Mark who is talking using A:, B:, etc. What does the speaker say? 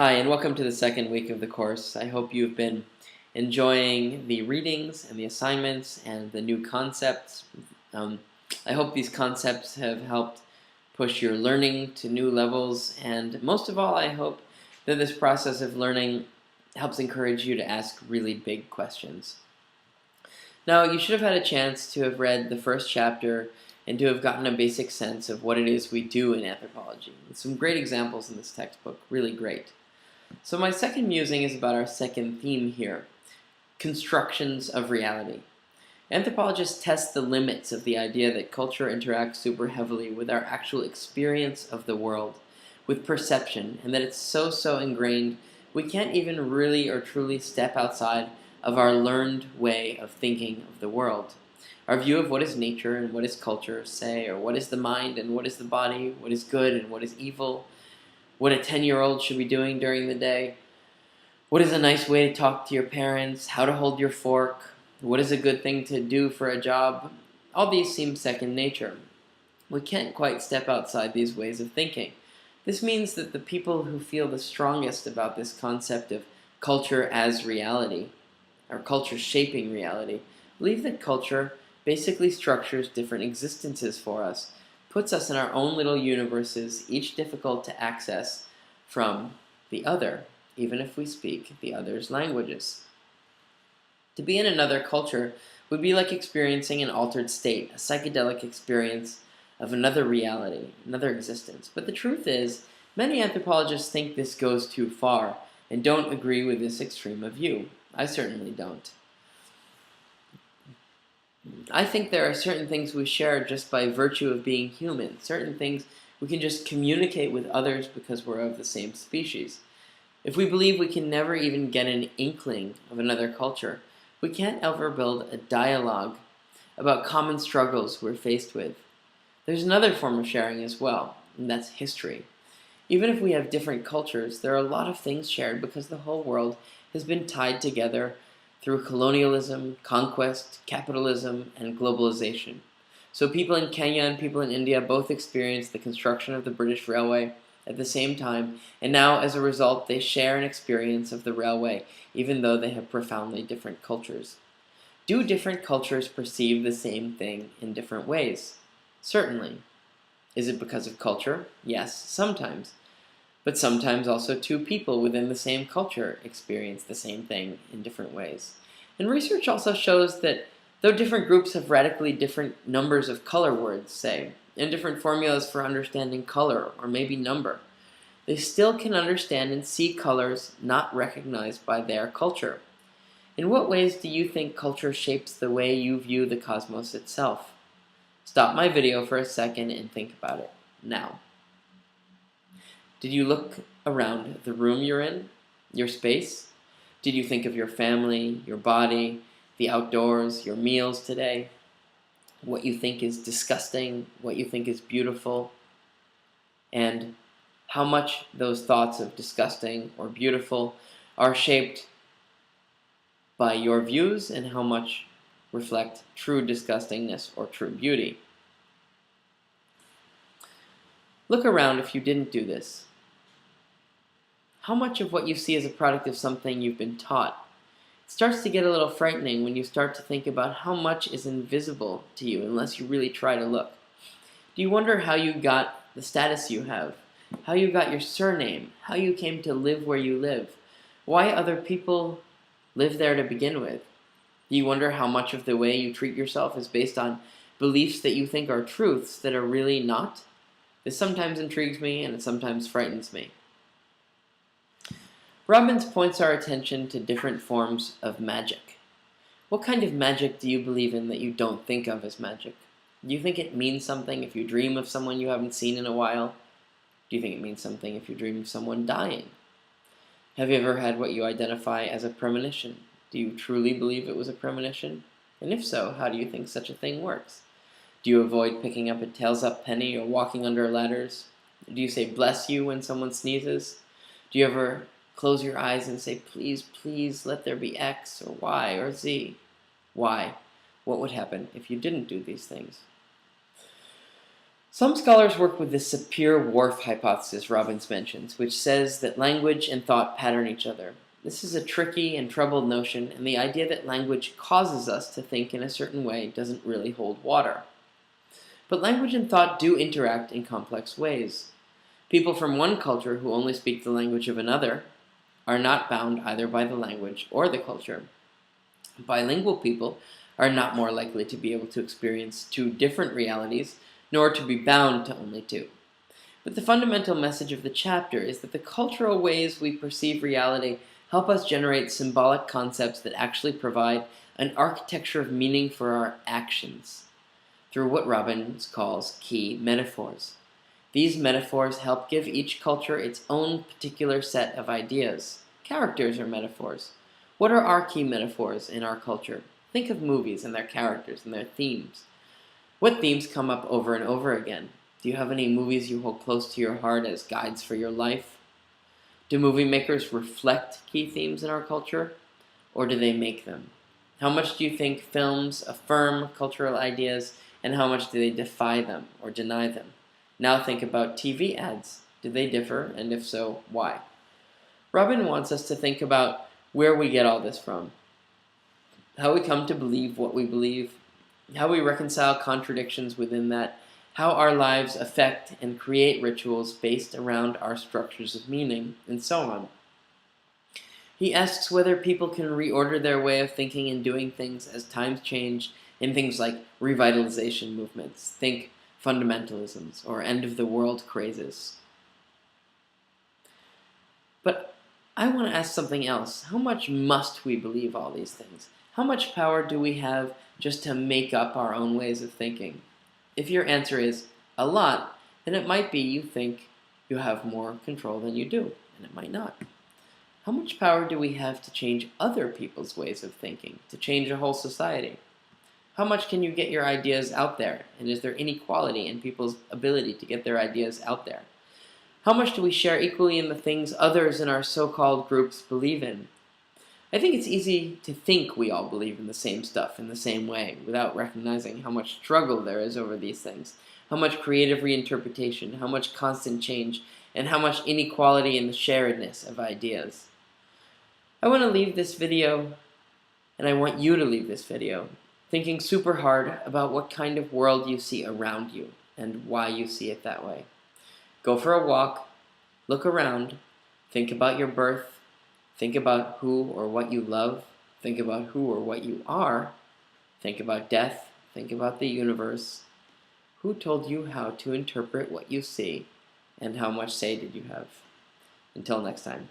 A: Hi, and welcome to the second week of the course. I hope you've been enjoying the readings and the assignments and the new concepts. I hope these concepts have helped push your learning to new levels, and most of all, I hope that this process of learning helps encourage you to ask really big questions. Now, you should have had a chance to have read the first chapter and to have gotten a basic sense of what it is we do in anthropology. Some great examples in this textbook, really great. So my second musing is about our second theme here, constructions of reality. Anthropologists test the limits of the idea that culture interacts super heavily with our actual experience of the world, with perception, and that it's so ingrained we can't even really or truly step outside of our learned way of thinking of the world. Our view of what is nature and what is culture, say, or what is the mind and what is the body, what is good and what is evil, what a 10-year-old should be doing during the day, what is a nice way to talk to your parents, how to hold your fork, what is a good thing to do for a job. All these seem second nature. We can't quite step outside these ways of thinking. This means that the people who feel the strongest about this concept of culture as reality, or culture shaping reality, believe that culture basically structures different existences for us, puts us in our own little universes, each difficult to access from the other, even if we speak the other's languages. To be in another culture would be like experiencing an altered state, a psychedelic experience of another reality, another existence. But the truth is, many anthropologists think this goes too far and don't agree with this extreme of view. I certainly don't. I think there are certain things we share just by virtue of being human, certain things we can just communicate with others because we're of the same species. If we believe we can never even get an inkling of another culture, we can't ever build a dialogue about common struggles we're faced with. There's another form of sharing as well, and that's history. Even if we have different cultures, there are a lot of things shared because the whole world has been tied together through colonialism, conquest, capitalism, and globalization. So people in Kenya and people in India both experienced the construction of the British Railway at the same time, and now as a result they share an experience of the railway, even though they have profoundly different cultures. Do different cultures perceive the same thing in different ways? Certainly. Is it because of culture? Yes, sometimes. But sometimes also two people within the same culture experience the same thing in different ways. And research also shows that though different groups have radically different numbers of color words, say, and different formulas for understanding color or maybe number, they still can understand and see colors not recognized by their culture. In what ways do you think culture shapes the way you view the cosmos itself? Stop my video for a second and think about it now. Did you look around the room you're in, your space? Did you think of your family, your body, the outdoors, your meals today? What you think is disgusting, what you think is beautiful, and how much those thoughts of disgusting or beautiful are shaped by your views and how much reflect true disgustingness or true beauty. Look around if you didn't do this. How much of what you see is a product of something you've been taught? It starts to get a little frightening when you start to think about how much is invisible to you unless you really try to look. Do you wonder how you got the status you have? How you got your surname? How you came to live where you live? Why other people live there to begin with? Do you wonder how much of the way you treat yourself is based on beliefs that you think are truths that are really not? This sometimes intrigues me and it sometimes frightens me. Robbins points our attention to different forms of magic. What kind of magic do you believe in that you don't think of as magic? Do you think it means something if you dream of someone you haven't seen in a while? Do you think it means something if you dream of someone dying? Have you ever had what you identify as a premonition? Do you truly believe it was a premonition? And if so, how do you think such a thing works? Do you avoid picking up a tails-up penny or walking under ladders? Do you say bless you when someone sneezes? Do you ever close your eyes and say, please, please, let there be X or Y or Z? Why? What would happen if you didn't do these things? Some scholars work with the Sapir-Whorf hypothesis Robbins mentions, which says that language and thought pattern each other. This is a tricky and troubled notion, and the idea that language causes us to think in a certain way doesn't really hold water. But language and thought do interact in complex ways. People from one culture who only speak the language of another are not bound either by the language or the culture. Bilingual people are not more likely to be able to experience two different realities, nor to be bound to only two. But the fundamental message of the chapter is that the cultural ways we perceive reality help us generate symbolic concepts that actually provide an architecture of meaning for our actions, through what Robbins calls key metaphors. These metaphors help give each culture its own particular set of ideas. Characters are metaphors. What are our key metaphors in our culture? Think of movies and their characters and their themes. What themes come up over and over again? Do you have any movies you hold close to your heart as guides for your life? Do movie makers reflect key themes in our culture, or do they make them? How much do you think films affirm cultural ideas, and how much do they defy them or deny them? Now think about TV ads. Do they differ, and if so, why? Robin wants us to think about where we get all this from, how we come to believe what we believe, how we reconcile contradictions within that, how our lives affect and create rituals based around our structures of meaning, and so on. He asks whether people can reorder their way of thinking and doing things as times change in things like revitalization movements, think fundamentalisms, or end-of-the-world crazes. But I want to ask something else. How much must we believe all these things? How much power do we have just to make up our own ways of thinking? If your answer is a lot, then it might be you think you have more control than you do, and it might not. How much power do we have to change other people's ways of thinking, to change a whole society? How much can you get your ideas out there, and is there inequality in people's ability to get their ideas out there? How much do we share equally in the things others in our so-called groups believe in? I think it's easy to think we all believe in the same stuff in the same way without recognizing how much struggle there is over these things, how much creative reinterpretation, how much constant change, and how much inequality in the sharedness of ideas. I want to leave this video, and I want you to leave this video, thinking super hard about what kind of world you see around you and why you see it that way. Go for a walk, look around, think about your birth, think about who or what you love, think about who or what you are, think about death, think about the universe. Who told you how to interpret what you see, and how much say did you have? Until next time.